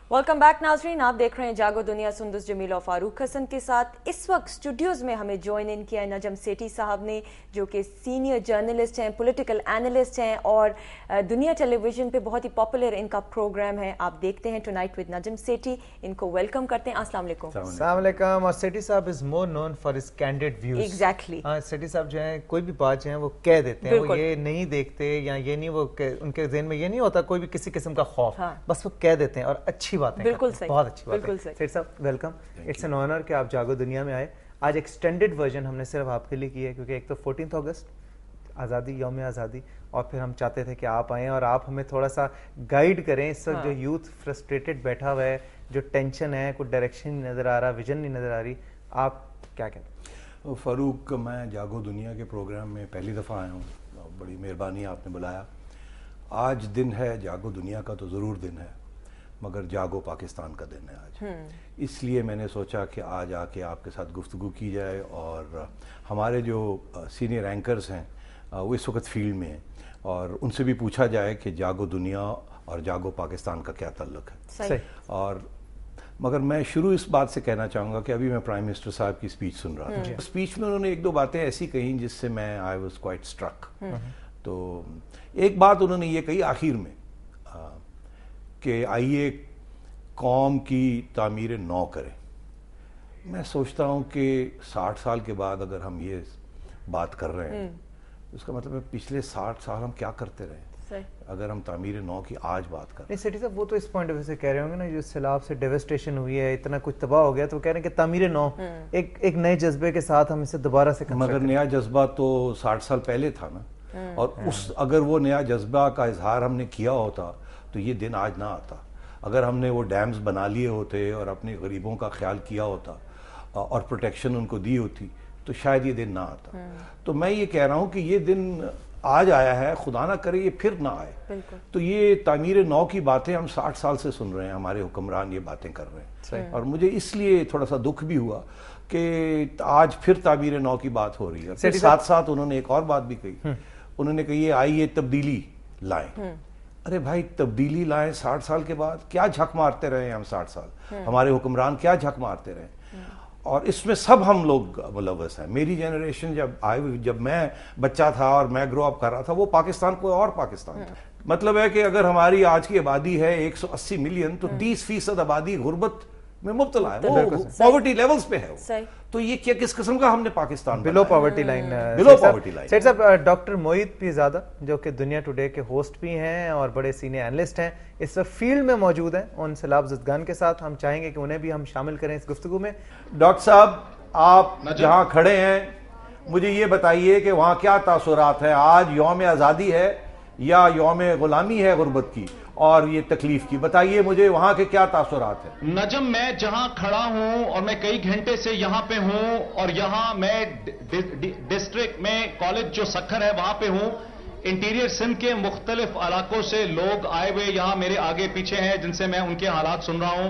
Welcome back नाजरीन, आप देख रहे हैं जागो दुनिया। सुंदस जमील और फारूक हसन के साथ इस वक्त स्टूडियोज़ में हमें ज्वाइन इन किया है नजम सेठी साहब ने, जो कि सीनियर जर्नलिस्ट हैं, पॉलिटिकल एनालिस्ट हैं और दुनिया टेलीविज़न पे बहुत ही पॉपुलर इनका प्रोग्राम है। आप देखते हैं टुनाइट विद नजम सेठी। इनको वेलकम करते हैं। अस्सलाम वालेकुम। अस्सलाम वालेकुम। और सेठी साहब is more known for his candid views. Exactly. हाँ, सेठी साहब जो हैं कोई भी बात जो है वो कह देते हैं, वो ये नहीं देखते या ये नहीं, वो उनके ज़हन में ये नहीं होता कोई भी किसी किस्म का खौफ, बस वो कह देते हैं और अच्छी बातें। बिल्कुल सही, बहुत अच्छी बात है। बिल्कुल सही। सेठ साहब वेलकम। इट्स एन ऑनर कि आप जागो दुनिया में आए। आज एक्सटेंडेड वर्जन हमने सिर्फ आपके लिए की है क्योंकि एक तो 14 अगस्त आज़ादी, यौम आज़ादी, और फिर हम चाहते थे कि आप आएँ और आप हमें थोड़ा सा गाइड करें। इस वक्त जो यूथ फ्रस्ट्रेटेड बैठा हुआ है, जो टेंशन है, कोई डायरेक्शन नहीं नज़र आ रहा, विजन नहीं नज़र आ रही, आप क्या कहते हैं? फ़ारूक, मैं जागो दुनिया के प्रोग्राम में पहली दफ़ा आया हूँ, बड़ी मेहरबानी आपने बुलाया। आज दिन है जागो दुनिया का तो ज़रूर दिन है, मगर जागो पाकिस्तान का दिन है आज। इसलिए मैंने सोचा कि आज आके आपके साथ गुफ्तगू की जाए और हमारे जो सीनियर एंकर्स हैं वो इस वक्त फील्ड में हैं और उनसे भी पूछा जाए कि जागो दुनिया और जागो पाकिस्तान का क्या ताल्लुक है। सही। और मगर मैं शुरू इस बात से कहना चाहूँगा कि अभी मैं प्राइम मिनिस्टर साहब की स्पीच सुन रहा था। स्पीच में उन्होंने एक दो बातें ऐसी कही जिससे मैं आई वॉज क्वाइट स्ट्रक। तो एक बात उन्होंने ये कही आखिर में कि आइए कौम की तामीर नौ करें। मैं सोचता हूँ कि 60 साल के बाद अगर हम ये बात कर रहे हैं तो इसका मतलब है पिछले 60 साल हम क्या करते रहे अगर हम तामीर नौ की आज बात कर रहे हैं। नहीं सेठी साहब, वो तो इस पॉइंट ऑफ व्यू से कह रहे होंगे ना, जो सैलाब से डेवस्टेशन हुई है, इतना कुछ तबाह हो गया, तो कह रहे हैं कि तामीर नौ एक नए जज्बे के साथ हम इसे दोबारा से मगर नया जज्बा तो 60 साल पहले था ना, और उस अगर वो नया जज्बा का इजहार हमने किया होता तो ये दिन आज ना आता। अगर हमने वो डैम्स बना लिए होते और अपने गरीबों का ख्याल किया होता और प्रोटेक्शन उनको दी होती तो शायद ये दिन ना आता। तो मैं ये कह रहा हूँ कि ये दिन आज आया है, खुदा ना करे ये फिर ना आए। तो ये तामीर नौ की बातें हम 60 साल से सुन रहे हैं, हमारे हुक्मरान ये बातें कर रहे हैं और मुझे इसलिए थोड़ा सा दुख भी हुआ कि आज फिर तामीर नौ की बात हो रही है। फिर साथ साथ उन्होंने एक और बात भी कही, उन्होंने कही आइए तब्दीली लाएं। अरे भाई, तब्दीली लाएं 60 साल के बाद? क्या झक मारते रहे हम 60 साल, हमारे हुक्मरान क्या झक मारते रहे? और इसमें सब हम लोग मुलव्वस हैं। मेरी जनरेशन जब मैं बच्चा था और मैं ग्रो अप कर रहा था, वो पाकिस्तान कोई और पाकिस्तान था। मतलब है कि अगर हमारी आज की आबादी है 180 मिलियन तो 30% आबादी गुर्बत में मुब्तला है, वो पॉवर्टी लेवल्स पे है वो। तो ये क्या किस किस्म का हमने Pakistan below poverty line, below poverty line. सेठ साहब, डॉक्टर मोहित पीरजादा जो कि दुनिया टुडे के होस्ट भी हैं और बड़े सीनियर एनालिस्ट हैं, इस वक्त फील्ड में मौजूद हैं उन सैलाब ज़दगान के साथ। हम चाहेंगे कि उन्हें भी हम शामिल करें इस गुफ्तगू में। डॉक्टर साहब, आप जहाँ खड़े हैं मुझे ये बताइए कि वहाँ क्या तासुरात है? आज यौम आज़ादी है या यौम गुलामी है गुर्बत की और ये तकलीफ की? बताइए मुझे वहां के क्या तासुरात है। नजम, मैं जहां खड़ा हूं और मैं कई घंटे से यहां पे हूं और यहां मैं डिस्ट्रिक्ट में कॉलेज जो सखर है वहां पे हूं। इंटीरियर सिंध के मुख्तलिफ इलाकों से लोग आए हुए यहां मेरे आगे पीछे हैं जिनसे मैं उनके हालात सुन रहा हूं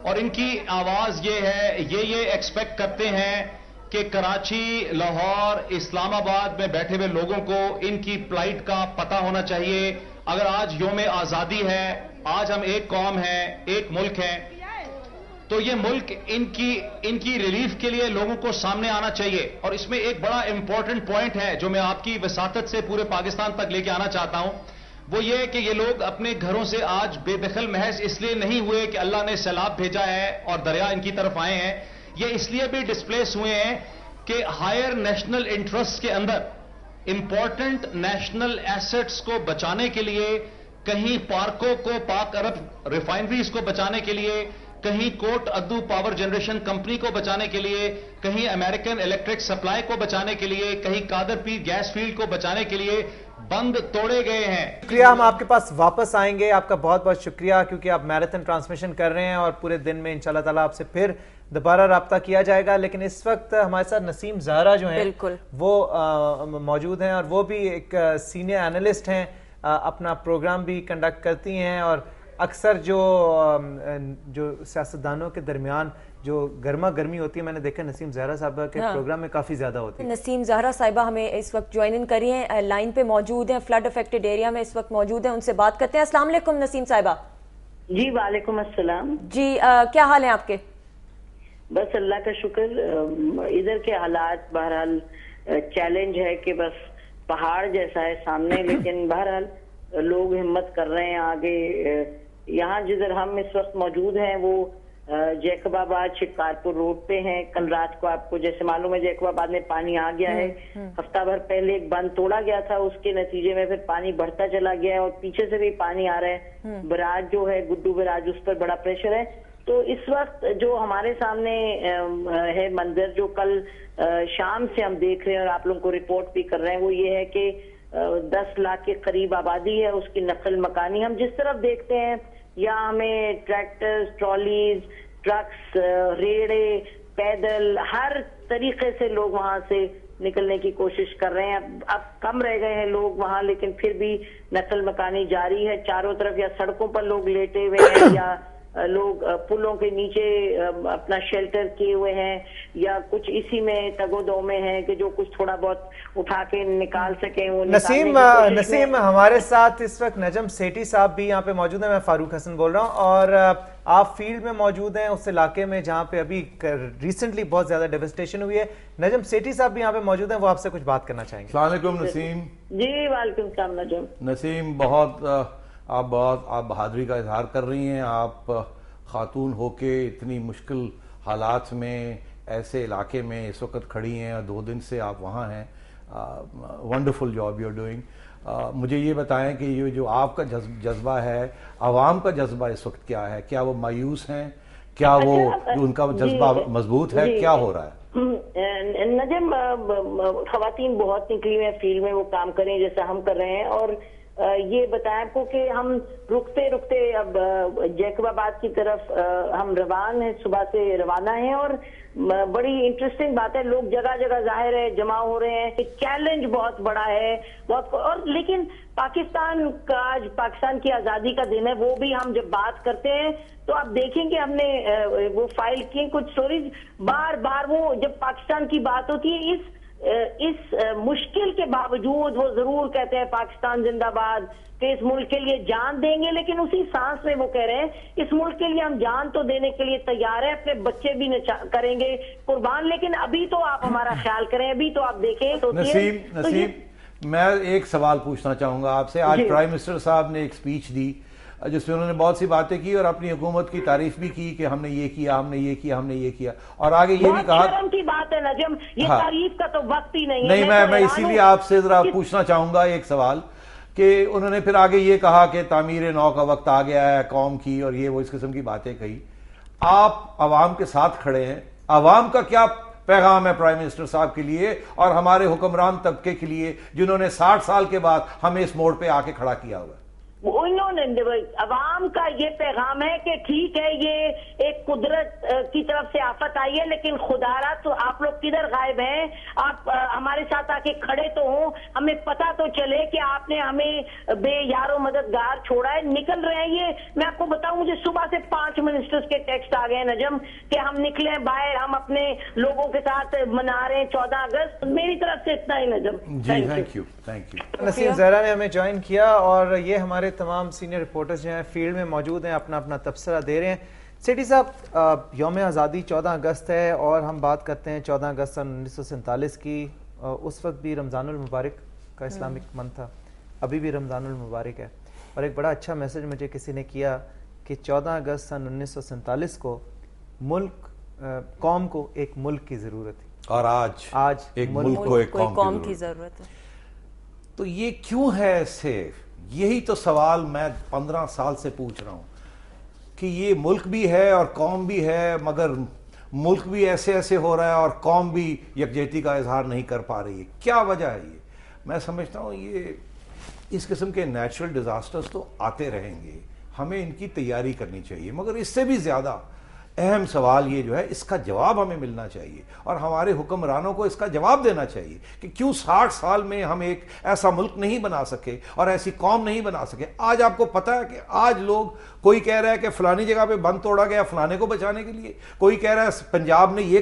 और इनकी आवाज ये है, ये एक्सपेक्ट करते हैं कि कराची, लाहौर, इस्लामाबाद में बैठे हुए लोगों को इनकी प्लाइट का पता होना चाहिए। अगर आज यौम आज़ादी है, आज हम एक कौम है, एक मुल्क है, तो ये मुल्क इनकी रिलीफ के लिए लोगों को सामने आना चाहिए। और इसमें एक बड़ा इंपॉर्टेंट पॉइंट है जो मैं आपकी वसातत से पूरे पाकिस्तान तक लेके आना चाहता हूं, वो ये है कि ये लोग अपने घरों से आज बेदखल महज इसलिए नहीं हुए कि अल्लाह ने सैलाब भेजा है और दरिया इनकी तरफ आए हैं, ये इसलिए भी डिस्प्लेस हुए हैं कि हायर नेशनल इंटरेस्ट के अंदर इंपॉर्टेंट नेशनल एसेट्स को बचाने के लिए, कहीं पार्कों को, पाक अरब रिफाइनरीज को बचाने के लिए, कहीं कोट अद्दू पावर जनरेशन कंपनी को बचाने के लिए, कहीं अमेरिकन इलेक्ट्रिक सप्लाई को बचाने के लिए, कहीं कादर पीर गैस फील्ड को बचाने के लिए बंद तोड़े गए हैं। शुक्रिया, हम आपके पास वापस आएंगे। आपका बहुत बहुत शुक्रिया क्योंकि आप मैराथन ट्रांसमिशन कर रहे हैं और पूरे दिन में इंशाल्लाह ताला आपसे फिर दोबारा राब्ता किया जाएगा। लेकिन इस वक्त हमारे साथ नसीम ज़हरा जो हैं वो मौजूद हैं और वो भी एक सीनियर एनालिस्ट हैं, अपना प्रोग्राम भी कंडक्ट करती हैं और اکثر جو سیاستدانوں کے درمیان جو گرما گرمی ہوتی ہے، میں نے دیکھا نسیم زہرا صاحبہ کے پروگرام میں کافی زیادہ ہوتی ہے. نسیم زہرا صاحبہ ہمیں اس وقت جوائن ان کری ہیں، لائن پہ موجود ہیں، فلڈ افیکٹڈ ایریا میں اس وقت موجود ہیں، ان سے بات کرتے ہیں. السلام علیکم نسیم صاحبہ. جی وعلیکم السلام. جی کیا حال ہیں آپ کے؟ بس اللہ کا شکر. ادھر کے حالات بہرحال چیلنج ہے کہ بس پہاڑ جیسا ہے سامنے، لیکن بہرحال لوگ ہمت کر رہے ہیں آگے. یہاں جدھر ہم اس وقت موجود ہیں وہ جیکب آباد شکارپور روڈ پہ ہیں. کل رات کو آپ کو جیسے معلوم ہے جیکب آباد میں پانی آ گیا ہے. ہفتہ بھر پہلے ایک بند توڑا گیا تھا، اس کے نتیجے میں پھر پانی بڑھتا چلا گیا ہے اور پیچھے سے بھی پانی آ رہا ہے. براج جو ہے گڈو براج، اس پر بڑا پریشر ہے. تو اس وقت جو ہمارے سامنے ہے منظر جو کل شام سے ہم دیکھ رہے ہیں اور آپ لوگوں کو رپورٹ بھی کر رہے ہیں، وہ یہ ہے کہ 10 لاکھ کے قریب آبادی ہے، اس کی نقل مکانی ہم جس طرف دیکھتے ہیں، یا ہمیں ٹریکٹرز، ٹرالیز، ٹرکس، ریڑے، پیدل، ہر طریقے سے لوگ وہاں سے نکلنے کی کوشش کر رہے ہیں. اب کم رہ گئے ہیں لوگ وہاں، لیکن پھر بھی نقل مکانی جاری ہے. چاروں طرف یا سڑکوں پر لوگ لیٹے ہوئے ہیں، یا لوگ پلوں کے نیچے اپنا شیلٹر کیے ہوئے ہیں، یا کچھ اسی میں تگ و دو میں ہیں کہ جو کچھ تھوڑا بہت اٹھا کے نکال سکیں وہ نسیم ہمارے ساتھ اس وقت نجم سیٹھی صاحب بھی یہاں پہ موجود ہیں. میں فاروق حسن بول رہا ہوں اور آپ فیلڈ میں موجود ہیں اس علاقے میں جہاں پہ ابھی ریسنٹلی بہت زیادہ ڈیوسٹیشن ہوئی ہے. نجم سیٹھی صاحب بھی یہاں پہ موجود ہیں، وہ آپ سے کچھ بات کرنا چاہیں گے. السلام علیکم نسیم. جی وعلیکم السلام نجم. نسیم آپ بہادری کا اظہار کر رہی ہیں. آپ خاتون ہو کے اتنی مشکل حالات میں ایسے علاقے میں اس وقت کھڑی ہیں اور 2 دن سے آپ وہاں ہیں. Wonderful job you are doing. مجھے یہ بتائیں کہ یہ جو آپ کا جذبہ ہے، عوام کا جذبہ اس وقت کیا ہے؟ کیا وہ مایوس ہیں؟ کیا وہ ان کا جذبہ مضبوط ہے؟ کیا ہو رہا ہے؟ نجم خواتین بہت نکلی ہوئی ہیں فیلڈ میں، وہ کام کریں جیسا ہم کر رہے ہیں. اور یہ بتائیں آپ کو کہ ہم رکتے رکتے اب جیکب آباد کی طرف ہم روان ہیں، صبح سے روانہ ہیں. اور بڑی انٹرسٹنگ بات ہے، لوگ جگہ جگہ ظاہر ہے جمع ہو رہے ہیں. چیلنج بہت بڑا ہے اور لیکن پاکستان کا آج پاکستان کی آزادی کا دن ہے. وہ بھی ہم جب بات کرتے ہیں تو آپ دیکھیں کہ ہم نے وہ فائل کی کچھ سٹوریز بار بار. وہ جب پاکستان کی بات ہوتی ہے اس مشکل کے باوجود وہ ضرور کہتے ہیں پاکستان زندہ باد، کہ اس ملک کے لیے جان دیں گے. لیکن اسی سانس میں وہ کہہ رہے ہیں اس ملک کے لیے ہم جان تو دینے کے لیے تیار ہیں، اپنے بچے بھی کریں گے قربان. لیکن ابھی تو آپ ہمارا خیال کریں، ابھی تو آپ دیکھیں. نسیم میں ایک سوال پوچھنا چاہوں گا آپ سے. آج پرائم منسٹر صاحب نے ایک سپیچ دی جس میں انہوں نے بہت سی باتیں کی اور اپنی حکومت کی تعریف بھی کی کہ ہم نے یہ کیا، ہم نے یہ کیا، ہم نے یہ کیا، اور آگے یہ بھی کہا. شرم کی بات ہے نجم، یہ تعریف کا تو وقت ہی نہیں ہے. نہیں، میں اسی لیے آپ سے ذرا پوچھنا چاہوں گا ایک سوال کہ انہوں نے پھر آگے یہ کہا کہ تعمیر نو کا وقت آ گیا ہے قوم کی، اور یہ وہ اس قسم کی باتیں کہی. آپ عوام کے ساتھ کھڑے ہیں، عوام کا کیا پیغام ہے پرائم منسٹر صاحب کے لیے اور ہمارے حکمران طبقے کے لیے جنہوں نے 60 سال کے بعد ہمیں اس موڑ پہ آ کے کھڑا کیا ہوا ہے؟ انہوں نے عوام کا یہ پیغام ہے کہ ٹھیک ہے یہ ایک قدرت کی طرف سے آفت آئی ہے، لیکن خدا را تو آپ لوگ کدھر غائب ہیں؟ آپ ہمارے ساتھ آ کے کھڑے تو ہوں، ہمیں پتا تو چلے کہ آپ نے ہمیں بے یار و مددگار چھوڑا ہے. نکل رہے ہیں یہ میں آپ کو بتاؤں، مجھے صبح سے 5 منسٹرز کے ٹیکسٹ آ گئے ہیں نجم کہ ہم نکلے باہر، ہم اپنے لوگوں کے ساتھ منا رہے ہیں 14 اگست. میری طرف سے اتنا ہی نجم. جی تھینک یو. نسیم زہرا نے ہمیں جوائن کیا اور یہ ہمارے تمام سینئر رپورٹرز جو ہیں فیلڈ میں موجود ہیں، اپنا اپنا تبصرہ دے رہے ہیں. سیٹھی صاحب، یوم آزادی 14 اگست ہے اور ہم بات کرتے ہیں 14 اگست سن 1947 کی. اس وقت بھی رمضان المبارک کا اسلامک منتھ تھا، ابھی بھی رمضان المبارک ہے. اور ایک بڑا اچھا میسج مجھے کسی نے کیا کہ 14 اگست سن 1947 کو قوم کو ایک ملک کی ضرورت تھی اور آج ایک ملک کو ایک قوم کی ضرورت ہے. تو یہ کیوں ہے ایسے؟ یہی تو سوال میں 15 سال سے پوچھ رہا ہوں کہ یہ ملک بھی ہے اور قوم بھی ہے، مگر ملک بھی ایسے ایسے ہو رہا ہے اور قوم بھی یکجہتی کا اظہار نہیں کر پا رہی ہے. کیا وجہ ہے یہ؟ میں سمجھتا ہوں یہ اس قسم کے نیچرل ڈیزاسٹرز تو آتے رہیں گے، ہمیں ان کی تیاری کرنی چاہیے، مگر اس سے بھی زیادہ اہم سوال یہ جو ہے اس کا جواب ہمیں ملنا چاہیے اور ہمارے حکمرانوں کو اس کا جواب دینا چاہیے کہ کیوں 60 سال میں ہم ایک ایسا ملک نہیں بنا سکے اور ایسی قوم نہیں بنا سکے. آج آپ کو پتا ہے کہ آج لوگ کوئی کہہ رہا ہے کہ فلانی جگہ پہ بند توڑا گیا فلانے کو بچانے کے لیے, کوئی کہہ رہا ہے پنجاب نے یہ